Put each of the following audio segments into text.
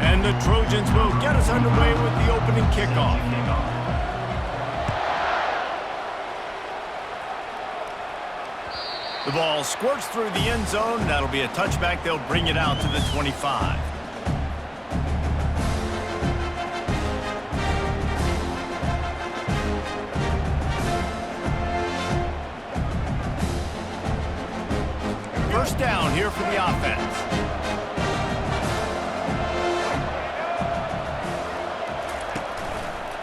And the Trojans will get us underway with the opening kickoff. The ball squirts through the end zone. That'll be a touchback. They'll bring it out to the 25. First down here for the offense.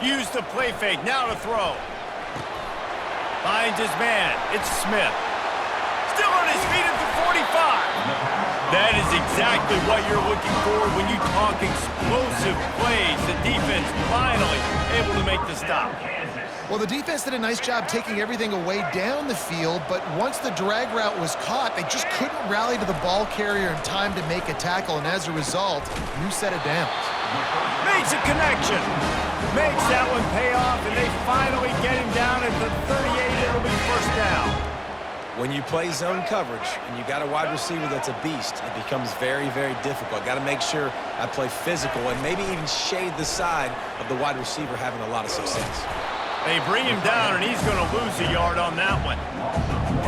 Use the play fake. Now to throw. Finds his man. It's Smith. Still on his feet at the 45. That is exactly what you're looking for when you talk explosive plays. The defense finally able to make the stop. Well, the defense did a nice job taking everything away down the field, but once the drag route was caught, they just couldn't rally to the ball carrier in time to make a tackle, and as a result, new set of downs. Makes a connection. Makes that one pay off, and they finally get him down at the 38. It'll be first down. When you play zone coverage and you got a wide receiver that's a beast, it becomes very, very difficult. Got to make sure I play physical and maybe even shade the side of the wide receiver having a lot of success. They bring him down, and he's going to lose a yard on that one.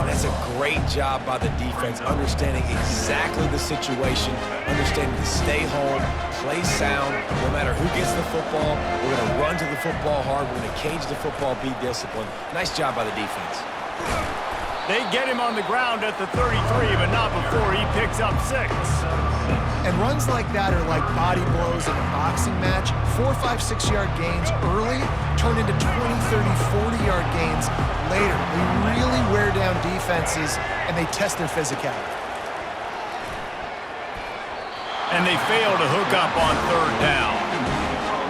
And that's a great job by the defense, understanding exactly the situation, understanding to stay home, play sound. No matter who gets the football, we're going to run to the football hard. We're going to cage the football, be disciplined. Nice job by the defense. They get him on the ground at the 33, but not before he picks up 6. And runs like that are like body blows in a boxing match. 4, 5, 6-yard gains early turn into 20, 30, 40-yard gains later. They really wear down defenses, and they test their physicality. And they fail to hook up on third down.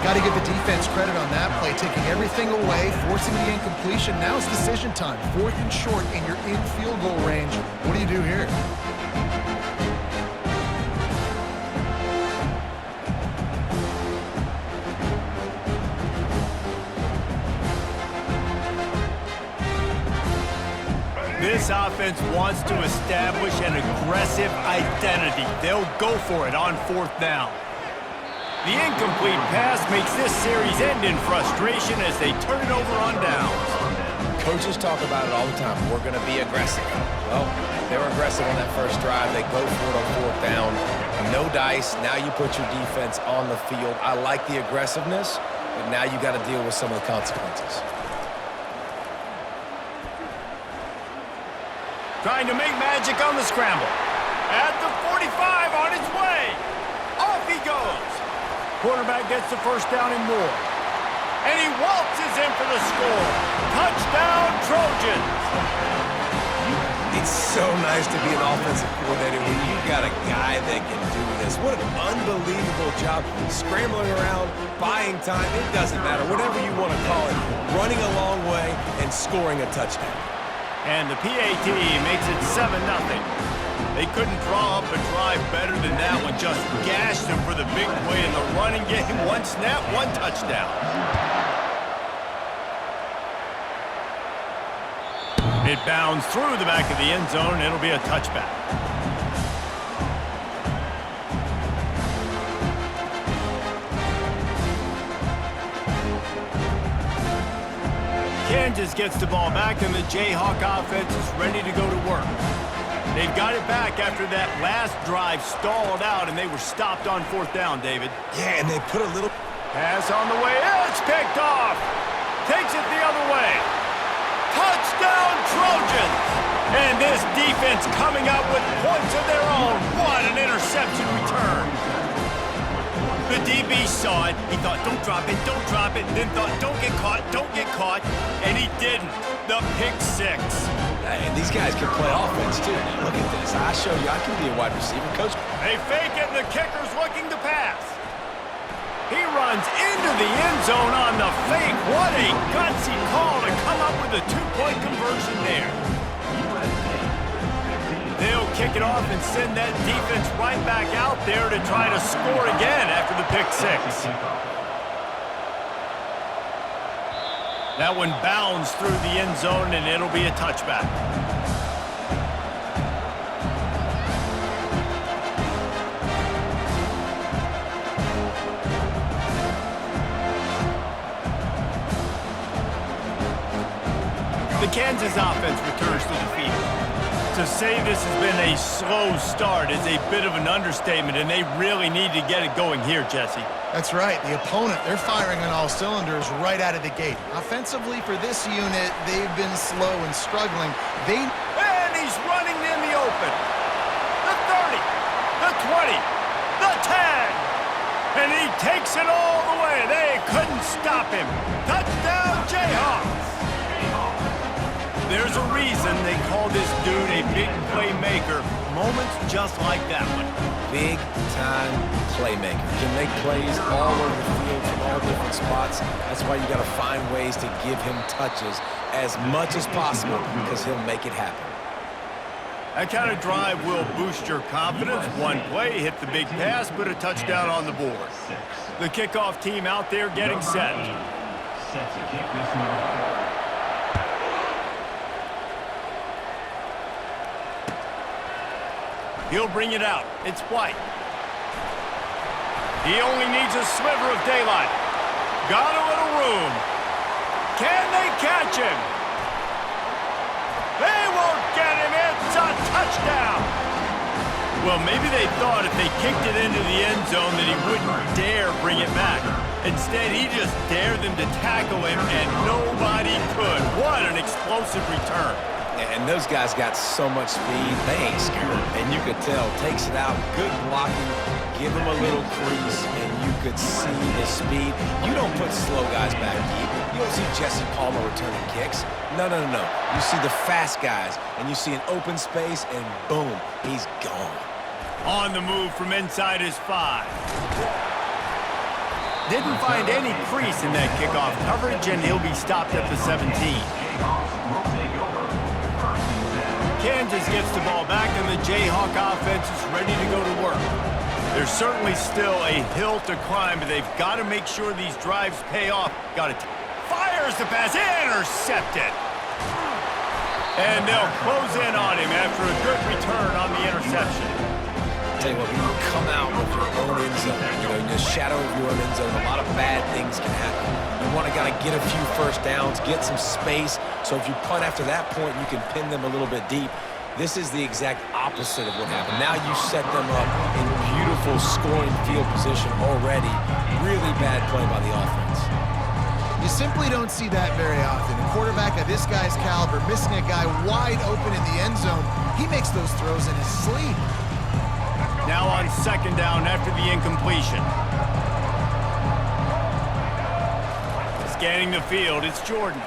Got to give the defense credit on that play, taking everything away, forcing the incompletion. Now it's decision time. 4th and short, and you're in field goal range. What do you do here? This offense wants to establish an aggressive identity. They'll go for it on 4th down. The incomplete pass makes this series end in frustration as they turn it over on downs. Coaches talk about it all the time. We're going to be aggressive. Well, they were aggressive on that first drive. They go for it on 4th down. No dice. Now you put your defense on the field. I like the aggressiveness, but now you got to deal with some of the consequences. Trying to make magic on the scramble. At the 45 on its way. Off he goes. Quarterback gets the first down and more. And he waltzes in for the score. Touchdown, Trojans. It's so nice to be an offensive coordinator when you got a guy that can do this. What an unbelievable job. Scrambling around, buying time, it doesn't matter. Whatever you want to call it. Running a long way and scoring a touchdown. And the PAT makes it 7-0. They couldn't draw up a drive better than that one. Just gashed them for the big play in the running game. 1 snap, 1 touchdown. It bounds through the back of the end zone. It'll be a touchback. Kansas gets the ball back, and the Jayhawk offense is ready to go to work. They've got it back after that last drive stalled out, and they were stopped on 4th down, David. Yeah, and they put a little... Pass on the way. It's picked off. Takes it the other way. Touchdown, Trojans. And this defense coming up with points of their own. What an interception return. The DB saw it. He thought, don't drop it, don't drop it. Then thought, don't get caught, don't get caught. And he didn't. The pick 6. And these guys can play offense, too. Now, look at this. I show you I can be a wide receiver. Coach. They fake it, and the kicker's looking to pass. He runs into the end zone on the fake. What a gutsy call to come up with a 2-point conversion there. They'll kick it off and send that defense right back out there to try to score again after the pick 6. That one bounds through the end zone, and it'll be a touchback. Kansas offense returns to the field. To say this has been a slow start is a bit of an understatement, and they really need to get it going here, Jesse. That's right. The opponent, they're firing on all cylinders right out of the gate. Offensively for this unit, they've been slow and struggling. And he's running in the open. The 30, the 20, the 10. And he takes it all the way. They couldn't stop him. Touchdown, Jayhawks. There's a reason they call this dude a big playmaker. Moments just like that one. Big-time playmaker. Can make plays all over the field from all different spots. That's why you got to find ways to give him touches as much as possible because he'll make it happen. That kind of drive will boost your confidence. One play, hit the big pass, put a touchdown on the board. The kickoff team out there getting set. Set to kick this one. He'll bring it out. It's White. He only needs a sliver of daylight. Got a little room. Can they catch him? They won't get him. It's a touchdown. Well, maybe they thought if they kicked it into the end zone that he wouldn't dare bring it back. Instead, he just dared them to tackle him, and nobody could. What an explosive return. And those guys got so much speed, they ain't scared. And you could tell, takes it out, good blocking, give him a little crease, and you could see the speed. You don't put slow guys back deep. You don't see Jesse Palmer returning kicks. No. You see the fast guys, and you see an open space, and boom, he's gone. On the move from inside his 5. Didn't find any crease in that kickoff coverage, and he'll be stopped at the 17. Kansas gets the ball back, and the Jayhawk offense is ready to go to work. There's certainly still a hill to climb, but they've got to make sure these drives pay off. Fires the pass, intercepted. And they'll close in on him after a good return on the interception. Tell you what, when you come out of your own end zone, in the shadow of your own end zone, a lot of bad things can happen. You want to get a few first downs, get some space, so if you punt after that point, you can pin them a little bit deep. This is the exact opposite of what happened. Now you set them up in beautiful scoring field position already. Really bad play by the offense. You simply don't see that very often. A quarterback of this guy's caliber missing a guy wide open in the end zone, he makes those throws in his sleep. Now on second down after the incompletion. Scanning the field, it's Jordan.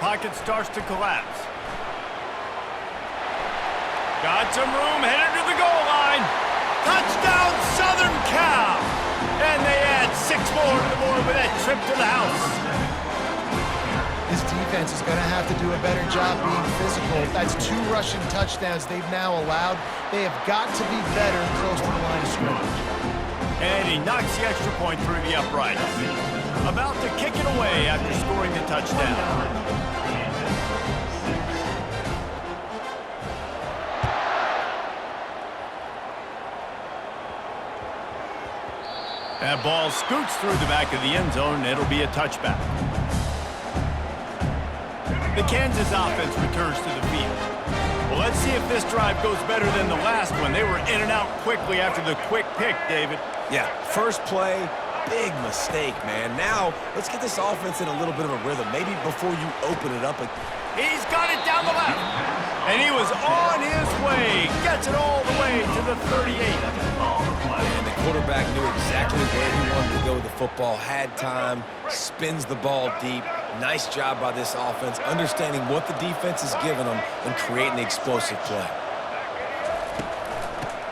Pocket starts to collapse. Got some room, headed to the goal line. Touchdown, Southern Cal! And they add 6 more to the board with that trip to the house. This defense is going to have to do a better job being physical. That's 2 rushing touchdowns they've now allowed. They have got to be better close to the line of scrimmage. And he knocks the extra point through the uprights. About to kick it away after scoring the touchdown. That ball scoots through the back of the end zone, and it'll be a touchback. The Kansas offense returns to the field. Well, let's see if this drive goes better than the last one. They were in and out quickly after the quick pick, David. Yeah, first play, big mistake, man. Now, let's get this offense in a little bit of a rhythm. Maybe before you open it up. He's got it down the left. And he was on his way. Gets it all the way to the 38. And the quarterback knew exactly where he wanted to go with the football, had time, spins the ball deep. Nice job by this offense, understanding what the defense is giving them and creating the explosive play.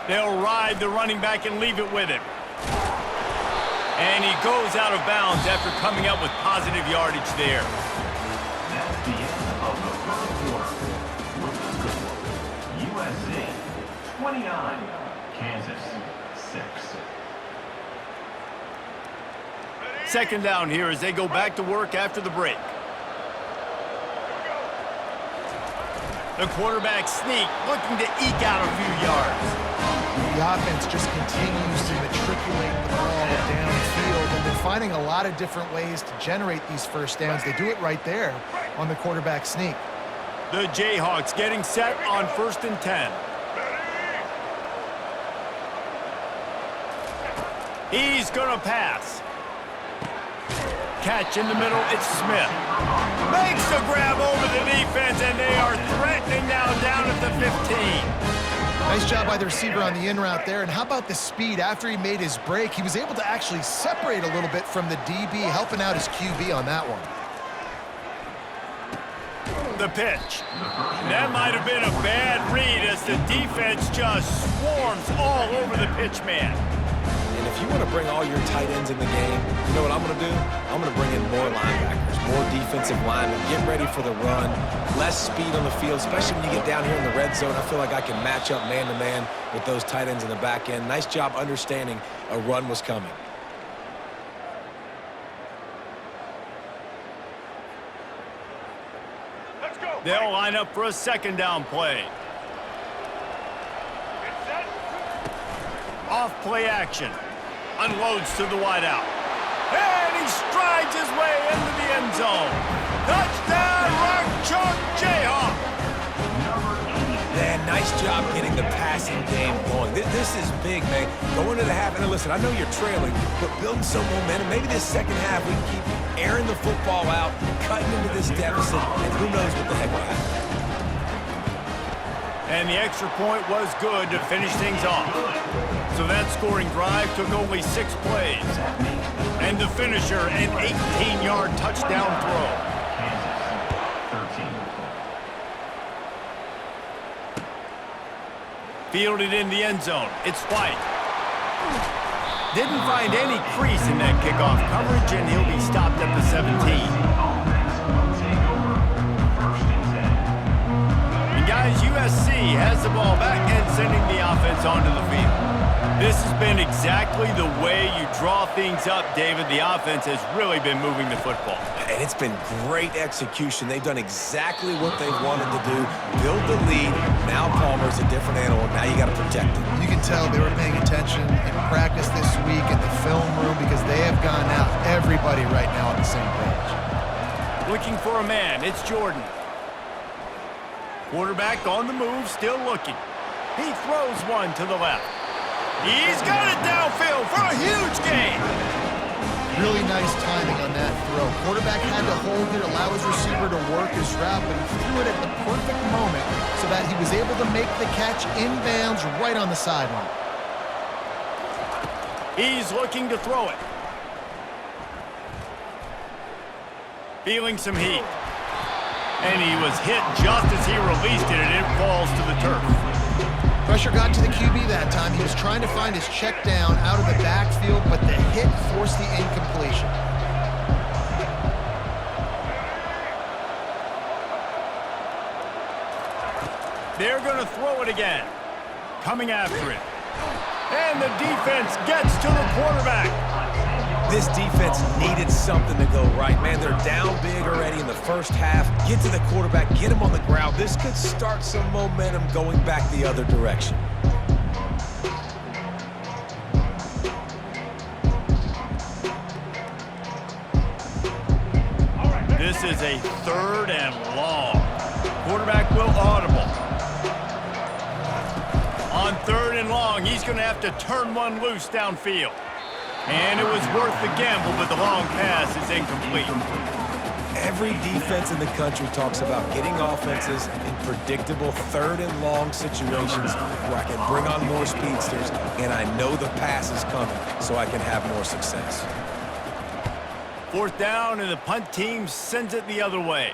They'll ride the running back and leave it with him. And he goes out of bounds after coming up with positive yardage there. That's the end of the first quarter. With the score, USC 29, Kansas 6. Second down here as they go back to work after the break. The quarterback sneak, looking to eke out a few yards. The offense just continues to matriculate the ball downfield, and they're finding a lot of different ways to generate these first downs. They do it right there on the quarterback sneak. The Jayhawks getting set on 1st and 10. He's going to pass. Catch in the middle, it's Smith. Makes the grab over the defense, and they are threatening now down at the 15. Nice job by the receiver on the in route there. And how about the speed? After he made his break, he was able to actually separate a little bit from the DB, helping out his QB on that one. The pitch. That might have been a bad read as the defense just swarms all over the pitch man. And if you want to bring all your tight ends in the game, you know what I'm going to do? I'm going to bring in more linebackers, more defensive linemen, get ready for the run, less speed on the field, especially when you get down here in the red zone. I feel like I can match up man-to-man with those tight ends in the back end. Nice job understanding a run was coming. They'll line up for a 2nd down play. Off play action. Unloads to the wideout. And he strides his way into the end zone. Touchdown, Rock Chalk Jayhawk. Man, nice job getting the passing game going. This is big, man. Going into the half, and listen, I know you're trailing, but building some momentum. Maybe this second half we can keep airing the football out, cutting into this deficit, and who knows what the heck will happen. And the extra point was good to finish things off. So that scoring drive took only 6 plays. And the finisher, an 18-yard touchdown throw. Fielded in the end zone. It's White. Didn't find any crease in that kickoff coverage, and he'll be stopped at the 17. Guys, USC has the ball back and sending the offense onto the field. This has been exactly the way you draw things up, David. The offense has really been moving the football. And it's been great execution. They've done exactly what they wanted to do. Build the lead. Now Palmer's a different animal. Now you got to protect him. You can tell they were paying attention in practice this week in the film room because they have gone out, everybody right now on the same page. Looking for a man. It's Jordan. Quarterback on the move, still looking. He throws one to the left. He's got it downfield for a huge gain. Really nice timing on that throw. Quarterback had to hold it, allow his receiver to work his route, but he threw it at the perfect moment so that he was able to make the catch inbounds right on the sideline. He's looking to throw it. Feeling some heat. And he was hit just as he released it, and it falls to the turf. Pressure got to the QB that time. He was trying to find his check down out of the backfield, but the hit forced the incompletion. They're going to throw it again. Coming after it. And the defense gets to the quarterback. This defense needed something to go right. Man, they're down big already in the first half. Get to the quarterback, get him on the ground. This could start some momentum going back the other direction. This is a 3rd and long. Quarterback will audible. On 3rd and long, he's going to have to turn one loose downfield. And it was worth the gamble, but the long pass is incomplete. Every defense in the country talks about getting offenses in predictable 3rd and long situations where I can bring on more speedsters and I know the pass is coming so I can have more success. 4th down, and the punt team sends it the other way.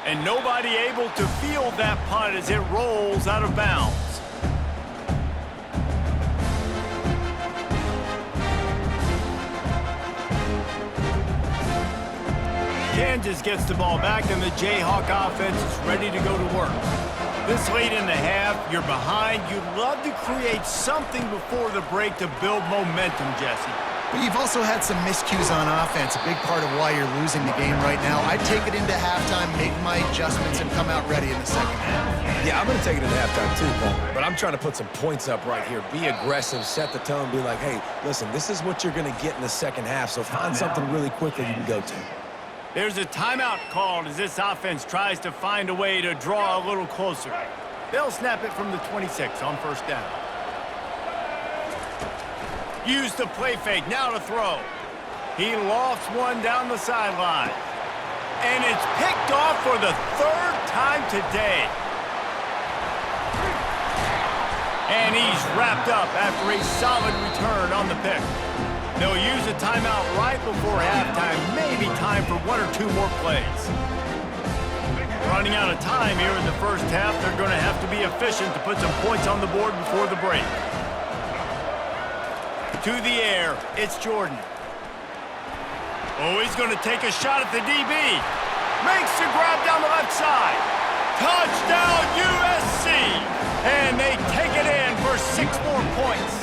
And nobody able to field that punt as it rolls out of bounds. Kansas gets the ball back, and the Jayhawk offense is ready to go to work. This late in the half, you're behind. You'd love to create something before the break to build momentum, Jesse. But you've also had some miscues on offense, a big part of why you're losing the game right now. I'd take it into halftime, make my adjustments, and come out ready in the second half. Yeah, I'm going to take it into halftime too, Paul. But I'm trying to put some points up right here. Be aggressive, set the tone, be like, hey, listen, this is what you're going to get in the second half, so find something really quickly you can go to. There's a timeout called as this offense tries to find a way to draw a little closer. They'll snap it from the 26 on first down. Use the play fake, now to throw. He lofts one down the sideline. And it's picked off for the third time today. And he's wrapped up after a solid return on the pick. They'll use a timeout right before halftime, maybe time for one or two more plays. Running out of time here in the first half, they're going to have to be efficient to put some points on the board before the break. To the air, it's Jordan. Oh, he's going to take a shot at the DB. Makes the grab down the left side. Touchdown, USC! And they take it in for 6 more points.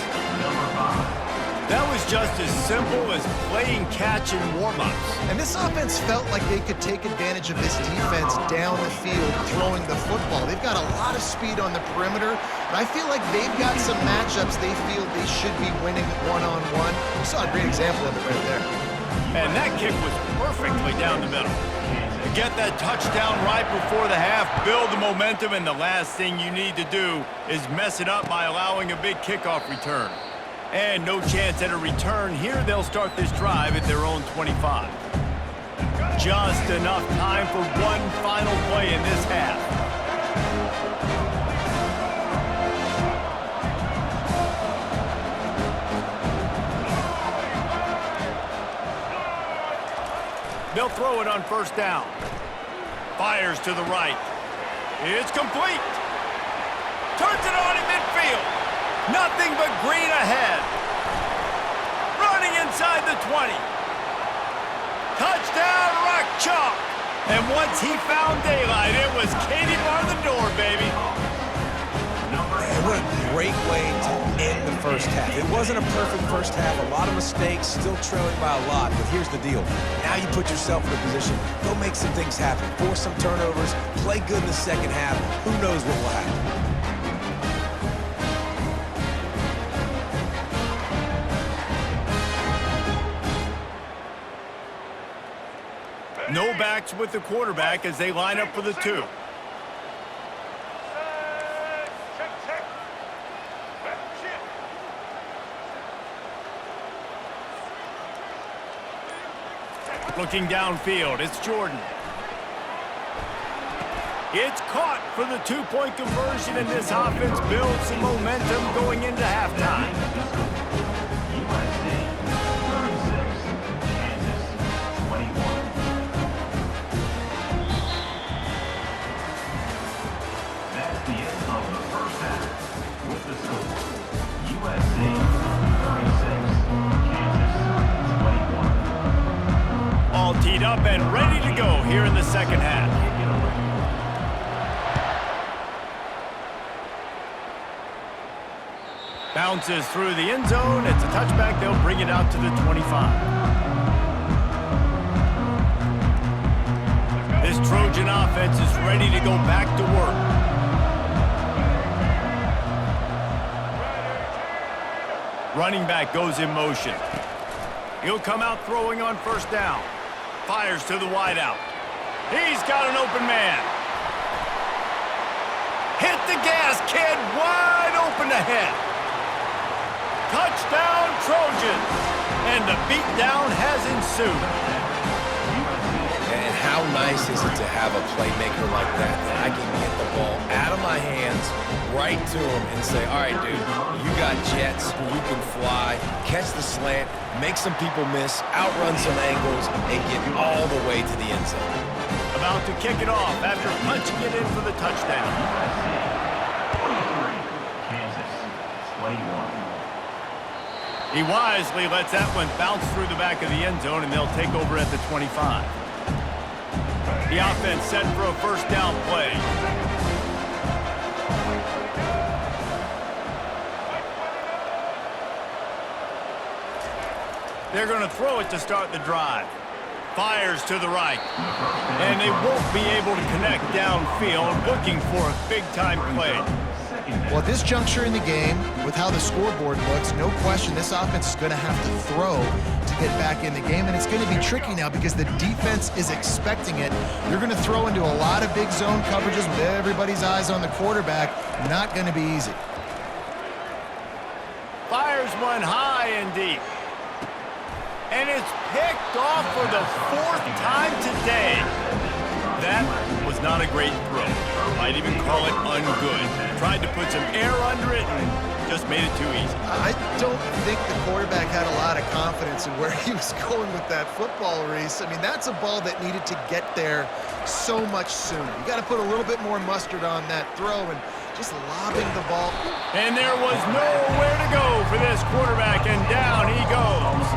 That was just as simple as playing catch in warm-ups. And this offense felt like they could take advantage of this defense down the field throwing the football. They've got a lot of speed on the perimeter, and I feel like they've got some matchups they feel they should be winning one-on-one. You saw a great example of it right there. And that kick was perfectly down the middle. To get that touchdown right before the half, build the momentum, and the last thing you need to do is mess it up by allowing a big kickoff return. And no chance at a return. Here they'll start this drive at their own 25. Just enough time for one final play in this half. They'll throw it on first down. Fires to the right. It's complete. Turns it on in midfield. Nothing but green ahead. Running inside the 20. Touchdown, Rock Chalk. And once he found daylight, it was Katie bar the door, baby. Man, what a great way to end the first half. It wasn't a perfect first half. A lot of mistakes, still trailing by a lot. But here's the deal. Now you put yourself in a position. Go make some things happen. Force some turnovers. Play good in the second half. Who knows what will happen? No backs with the quarterback as they line up for the 2. Looking downfield, it's Jordan. It's caught for the 2-point conversion, and this offense builds some momentum going into halftime. All teed up and ready to go here in the second half. Bounces through the end zone. It's a touchback. They'll bring it out to the 25. This Trojan offense is ready to go back to work. Running back goes in motion. He'll come out throwing on first down. Fires to the wideout. He's got an open man. Hit the gas, kid. Wide open ahead. Touchdown, Trojans. And the beatdown has ensued. And how nice is it to have a playmaker like that I can get the ball out of my hands right to him and say, all right, dude, you got jets, you can fly, catch the slant, make some people miss, outrun some angles, and get all the way to the end zone. About to kick it off after punching it in for the touchdown. 23, Kansas 21. He wisely lets that one bounce through the back of the end zone, and they'll take over at the 25. The offense set for a first down play. They're going to throw it to start the drive. Fires to the right. And they won't be able to connect downfield, looking for a big-time play. Well, at this juncture in the game, with how the scoreboard looks, no question this offense is going to have to throw to get back in the game, and it's going to be tricky now because the defense is expecting it. You're going to throw into a lot of big zone coverages with everybody's eyes on the quarterback. Not going to be easy. Fires one high and deep. And it's picked off for the 4th time today. That was not a great throw. Might even call it ungood. Tried to put some air under it and just made it too easy. I don't think the quarterback had a lot of confidence in where he was going with that football, Reese. I mean, that's a ball that needed to get there so much sooner. You got to put a little bit more mustard on that throw and just lobbing the ball. And there was nowhere to go for this quarterback, and down he goes.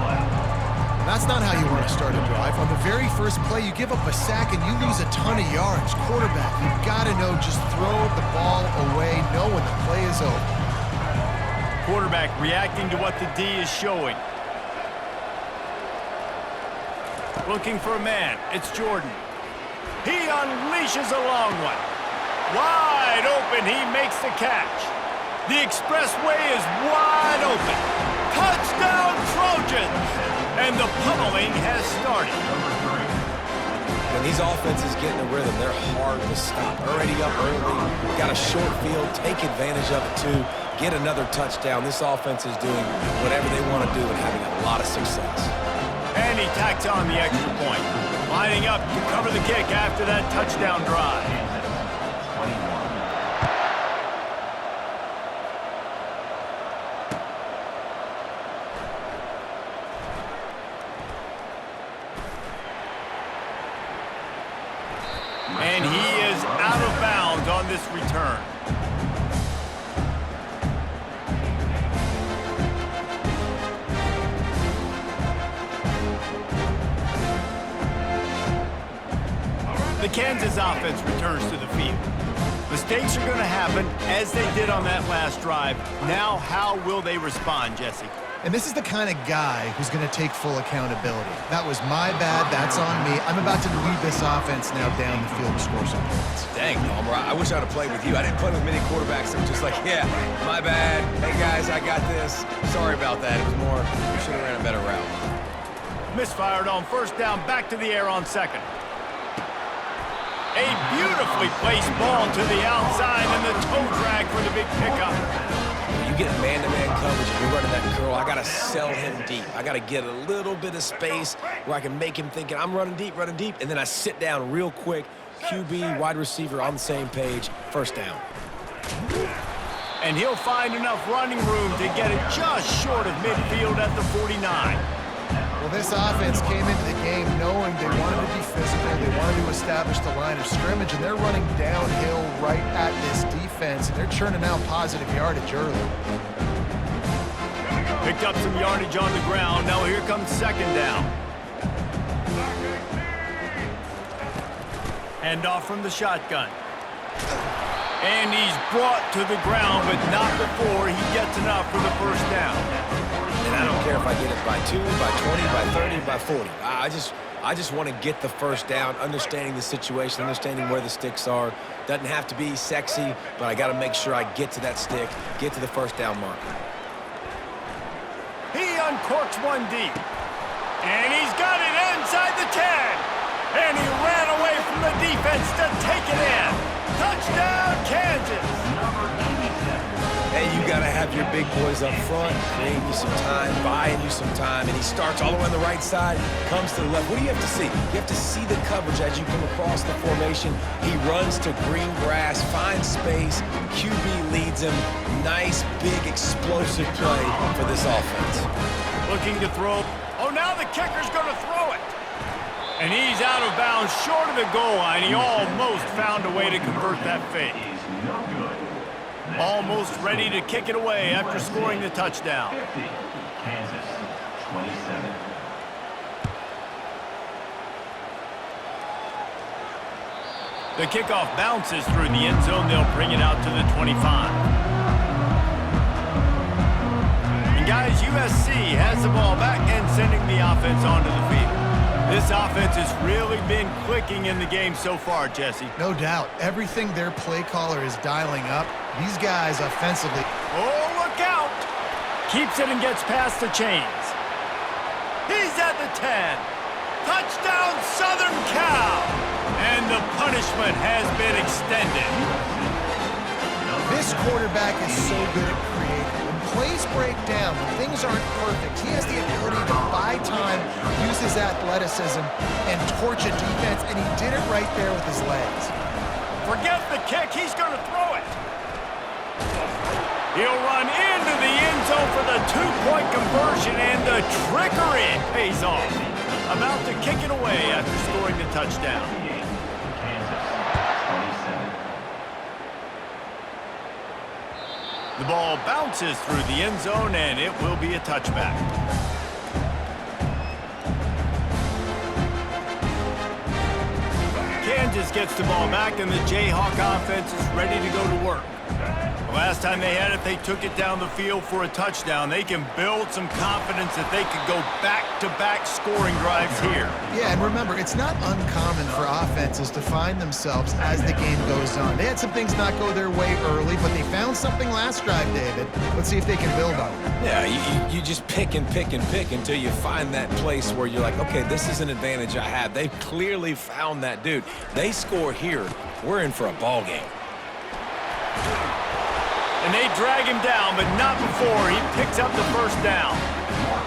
That's not how you want to start a drive. On the very first play, you give up a sack and you lose a ton of yards. Quarterback, you've got to know, just throw the ball away, know when the play is over. Quarterback reacting to what the D is showing. Looking for a man. It's Jordan. He unleashes a long one. Wide open, he makes the catch. The expressway is wide open. Touchdown, Trojans! And the pummeling has started. When these offenses get in a rhythm, they're hard to stop. Already up early, got a short field, take advantage of it too, get another touchdown. This offense is doing whatever they want to do and having a lot of success. And he tacks on the extra point, lining up to cover the kick after that touchdown drive. And he is out of bounds on this return. The Kansas offense returns to the field. Mistakes are going to happen, as they did on that last drive. Now, how will they respond, Jesse? And this is the kind of guy who's going to take full accountability. That was my bad. That's on me. I'm about to lead this offense now down the field to score some points. Dang, Palmer, I wish I'd have played with you. I didn't play with many quarterbacks that were just like, yeah, my bad. Hey, guys, I got this. Sorry about that. It was more, you should have ran a better route. Misfired on first down, back to the air on second. A beautifully placed ball to the outside and the toe drag for the big pickup. You get man-to-man coverage and you're running that curl, I got to sell him deep. I got to get a little bit of space where I can make him thinking I'm running deep, and then I sit down real quick. QB, wide receiver on the same page, first down. And he'll find enough running room to get it just short of midfield at the 49. Well, this offense came into the game knowing they wanted to be physical, they wanted to establish the line of scrimmage, and they're running downhill right at this defense, and they're churning out positive yardage early. Picked up some yardage on the ground. Now here comes second down. Handoff from the shotgun. And he's brought to the ground, but not before he gets enough for the first down. And I don't care if I get it by 2, by 20, by 30, by 40. I just want to get the first down, understanding the situation, understanding where the sticks are. Doesn't have to be sexy, but I got to make sure I get to that stick, get to the first down marker. He uncorks one deep. And he's got it inside the 10. And he ran away from the defense to take it in. Touchdown, Kansas. Hey, you got to have your big boys up front, creating you some time, buying you some time, and he starts all the way on the right side, comes to the left. What do you have to see? You have to see the coverage as you come across the formation. He runs to green grass, finds space, QB leads him. Nice, big, explosive play for this offense. Looking to throw. Oh, now the kicker's going to throw it. And he's out of bounds, short of the goal line. He almost found a way to convert that fake. Almost ready to kick it away after scoring the touchdown. 50, Kansas, 27. The kickoff bounces through the end zone. They'll bring it out to the 25. And guys, USC has the ball back and sending the offense onto the field. This offense has really been clicking in the game so far, Jesse. No doubt. Everything their play caller is dialing up, these guys offensively. Oh, look out! Keeps it and gets past the chains. He's at the 10. Touchdown, Southern Cal! And the punishment has been extended. This quarterback is so good at creating. When plays break down, when things aren't perfect, he has the ability to buy time, use his athleticism, and torch a defense, and he did it right there with his legs. Forget the kick, he's going to throw it. He'll run into the end zone for the two-point conversion, and the trickery pays off. About to kick it away after scoring the touchdown. Kansas 27. The ball bounces through the end zone, and it will be a touchback. Kansas gets the ball back, and the Jayhawk offense is ready to go to work. The last time they had it, they took it down the field for a touchdown. They can build some confidence that they could go back-to-back scoring drives here. Yeah, and remember, it's not uncommon for offenses to find themselves as the game goes on. They had some things not go their way early, but they found something last drive, David. Let's see if they can build on it. Yeah, you just pick and pick and pick until you find that place where you're like, okay, this is an advantage I have. They've clearly found that dude. They score here, we're in for a ball game. And they drag him down, but not before he picks up the first down.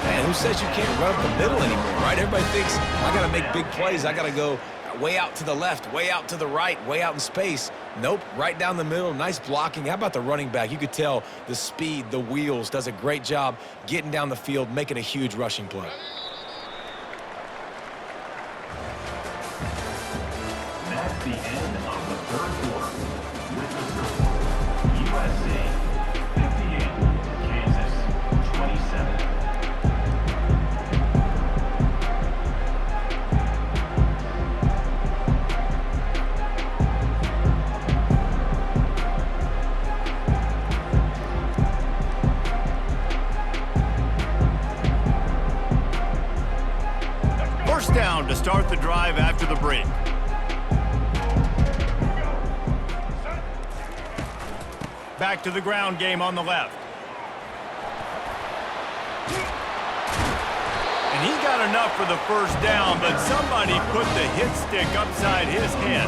Man, who says you can't run up the middle anymore, right? Everybody thinks, I got to make big plays. I got to go way out to the left, way out to the right, way out in space. Nope, right down the middle, nice blocking. How about the running back? You could tell the speed, the wheels, does a great job getting down the field, making a huge rushing play. That's the end of the third quarter. With the score, USA 58, Kansas 27. First down to start the drive after the break. Back to the ground game on the left. And he got enough for the first down, but somebody put the hit stick upside his head.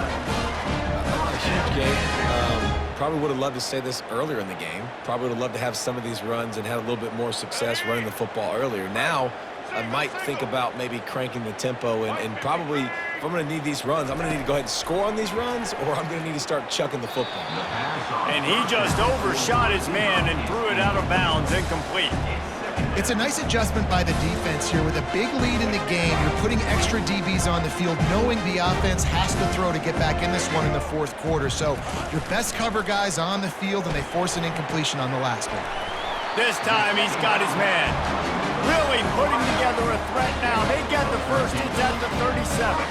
A huge game. Probably would have loved to say this earlier in the game. Probably would have loved to have some of these runs and had a little bit more success running the football earlier. Now, I might think about maybe cranking the tempo and probably, if I'm going to need these runs, I'm going to need to go ahead and score on these runs, or I'm going to need to start chucking the football. And he just overshot his man and threw it out of bounds, incomplete. It's a nice adjustment by the defense here. With a big lead in the game, you're putting extra DBs on the field, knowing the offense has to throw to get back in this one in the fourth quarter. So your best cover guys on the field, and they force an incompletion on the last one. This time he's got his man. Really putting together a threat now. They get the first. It's at the 37.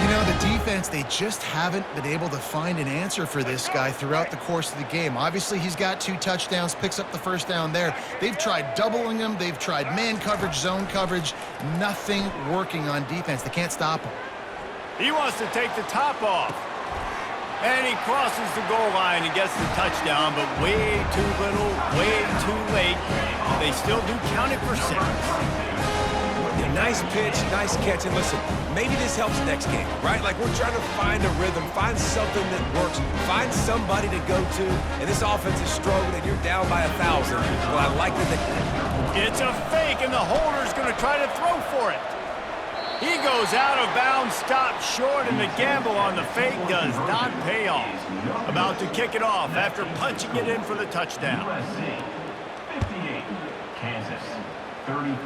You know, the defense, they just haven't been able to find an answer for this guy throughout the course of the game. Obviously, he's got 2 touchdowns, picks up the first down there. They've tried doubling him. They've tried man coverage, zone coverage. Nothing working on defense. They can't stop him. He wants to take the top off. And he crosses the goal line and gets the touchdown, but way too little, way too late. They still do count it for 6. Yeah, nice pitch, nice catch. And listen, maybe this helps next game, right? Like, we're trying to find a rhythm, find something that works, find somebody to go to. And this offense is struggling, and you're down by 1,000. Well, I like that. It's a fake, and the holder's going to try to throw for it. He goes out of bounds, stopped short, and the gamble on the fake does not pay off. About to kick it off after punching it in for the touchdown. USA 58, Kansas 33.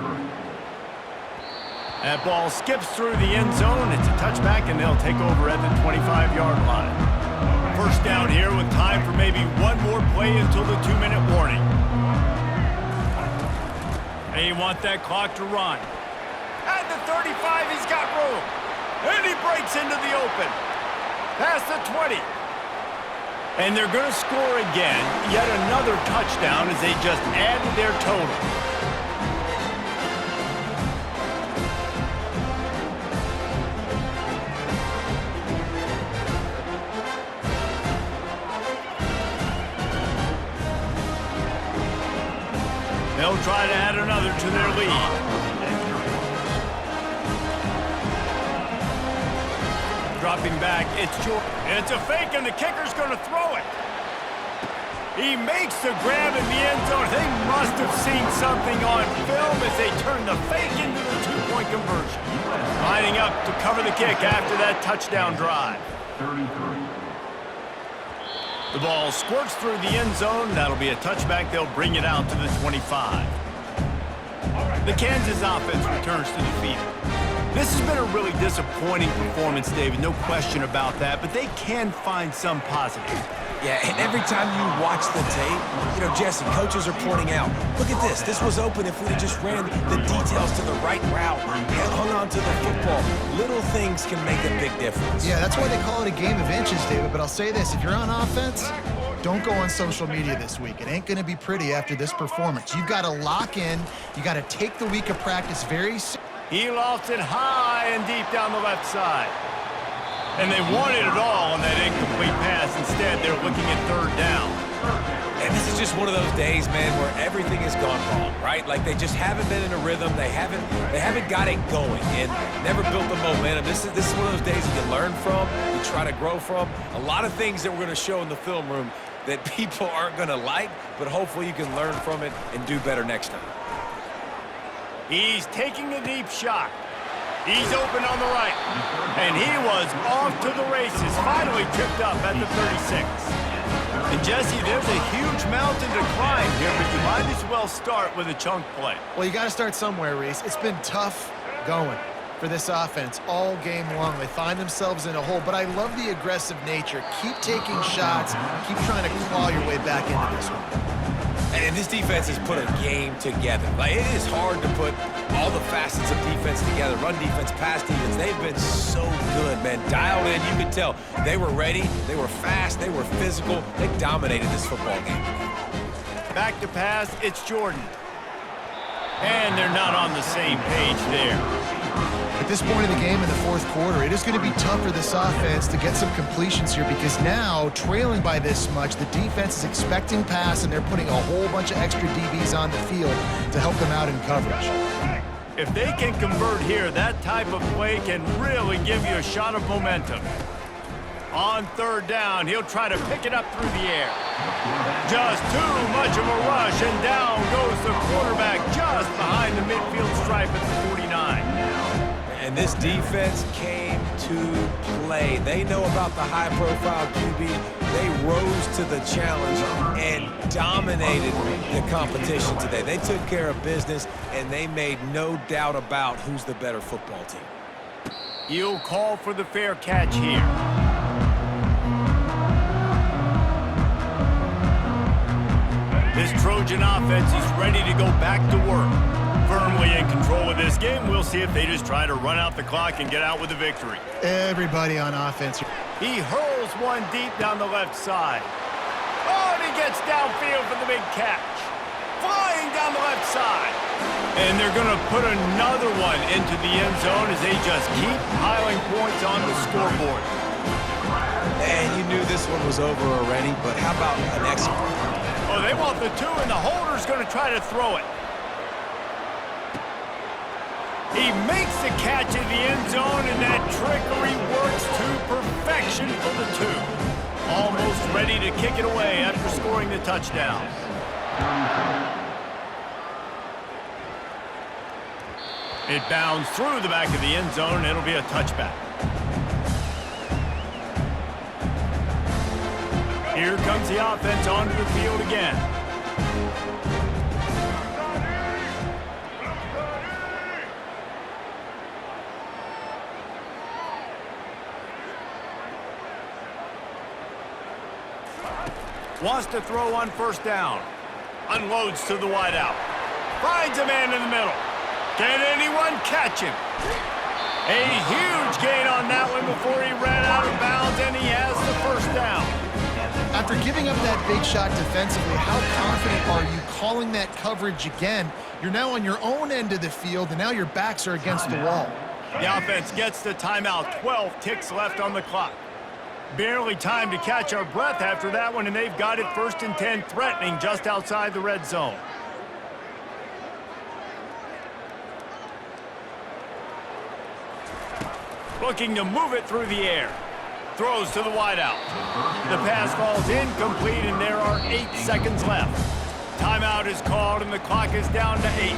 That ball skips through the end zone. It's a touchback, and they'll take over at the 25-yard line. First down here with time for maybe one more play until the 2-minute warning. They want that clock to run. At the 35, he's got room. And he breaks into the open. Past the 20. And they're going to score again. Yet another touchdown as they just added their total. They'll try to add another to their lead. Dropping back, it's Jordan. It's a fake, and the kicker's going to throw it. He makes the grab in the end zone. They must have seen something on film as they turn the fake into the two-point conversion. Lining up to cover the kick after that touchdown drive. 33. The ball squirts through the end zone. That'll be a touchback. They'll bring it out to the 25. The Kansas offense returns to the field. This has been a really disappointing performance, David, no question about that, but they can find some positives. Yeah, and every time you watch the tape, you know, Jesse, coaches are pointing out, look at this. This was open if we'd have just ran the details to the right route and hung on to the football. Little things can make a big difference. Yeah, that's why they call it a game of inches, David. But I'll say this, if you're on offense, don't go on social media this week. It ain't going to be pretty after this performance. You've got to lock in. You got to take the week of practice very seriously. He lofts it high and deep down the left side. And they wanted it all on that incomplete pass. Instead, they're looking at third down. And this is just one of those days, man, where everything has gone wrong, right? Like they just haven't been in a rhythm. They haven't got it going and never built the momentum. This is one of those days that you learn from, you try to grow from. A lot of things that we're going to show in the film room that people aren't going to like, but hopefully you can learn from it and do better next time. He's taking a deep shot. He's open on the right. And he was off to the races. Finally tripped up at the 36. And Jesse, there's a huge mountain to climb here, but you might as well start with a chunk play. Well, you got to start somewhere, Reese. It's been tough going for this offense all game long. They find themselves in a hole, but I love the aggressive nature. Keep taking shots. Keep trying to claw your way back into this one. And this defense has put a game together. Like, it is hard to put all the facets of defense together. Run defense, pass defense. They've been so good, man. Dialed in. You could tell they were ready. They were fast. They were physical. They dominated this football game. Back to pass, it's Jordan. And they're not on the same page there. At this point in the game in the fourth quarter, it is going to be tough for this offense to get some completions here because now, trailing by this much, the defense is expecting pass, and they're putting a whole bunch of extra DBs on the field to help them out in coverage. If they can convert here, that type of play can really give you a shot of momentum. On third down, he'll try to pick it up through the air. Just too much of a rush, and down goes the quarterback just behind the midfield stripe at the 49. And this defense came to play. They know about the high-profile QB. They rose to the challenge and dominated the competition today. They took care of business, and they made no doubt about who's the better football team. He'll call for the fair catch here. This Trojan offense is ready to go back to work. Firmly in control of this game. We'll see if they just try to run out the clock and get out with a victory. Everybody on offense. He hurls one deep down the left side. Oh, and he gets downfield for the big catch. Flying down the left side. And they're going to put another one into the end zone as they just keep piling points on the scoreboard. And you knew this one was over already, but how about an excellent? Oh, they want the two, and the holder's going to try to throw it. He makes the catch in the end zone, and that trickery works to perfection for the two. Almost ready to kick it away after scoring the touchdown. It bounds through the back of the end zone, and it'll be a touchback. Here comes the offense onto the field again. Wants to throw on first down. Unloads to the wideout. Finds a man in the middle. Can anyone catch him? A huge gain on that one before he ran out of bounds, and he has the first down. After giving up that big shot defensively, how confident are you calling that coverage again? You're now on your own end of the field, and now your backs are against the wall. The offense gets the timeout. 12 ticks left on the clock. Barely time to catch our breath after that one, and they've got it 1st and 10, threatening just outside the red zone. Looking to move it through the air. Throws to the wideout. The pass falls incomplete, and there are 8 seconds left. Timeout is called, and the clock is down to 8.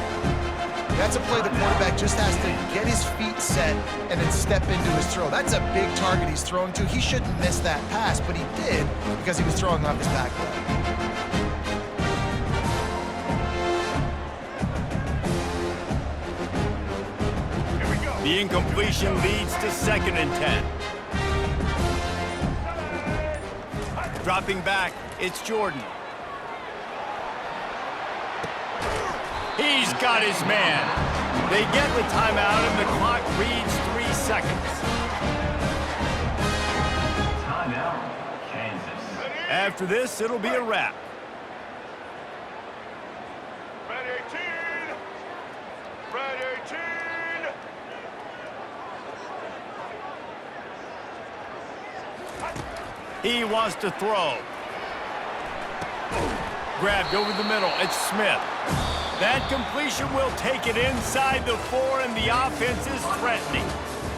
That's a play the quarterback just has to get his feet set and then step into his throw. That's a big target he's throwing to. He shouldn't miss that pass, but he did because he was throwing off his back leg. The incompletion leads to 2nd and 10. Dropping back, it's Jordan. He's got his man. They get the timeout, and the clock reads 3 seconds. Timeout, Kansas. After this, it'll be a wrap. Red 18! Red 18! He wants to throw. Grabbed over the middle. It's Smith. That completion will take it inside the 4, and the offense is threatening.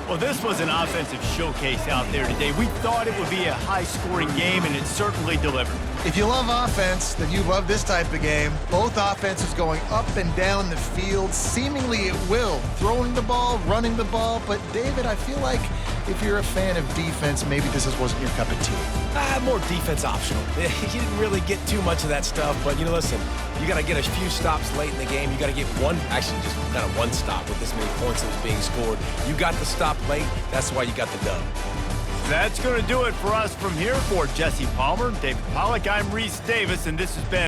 Well, this was an offensive showcase out there today. We thought it would be a high-scoring game, and it certainly delivered. If you love offense, then you love this type of game. Both offenses going up and down the field, seemingly at will. Throwing the ball, running the ball. But, David, I feel like if you're a fan of defense, maybe this wasn't your cup of tea. More defense optional. You didn't really get too much of that stuff, but, listen, you got to get a few stops late in the game. You got to get just kind of one stop with this many points that was being scored. You got the stop late. That's why you got the dub. That's going to do it for us from here. For Jesse Palmer, David Pollack, I'm Reese Davis, and this has been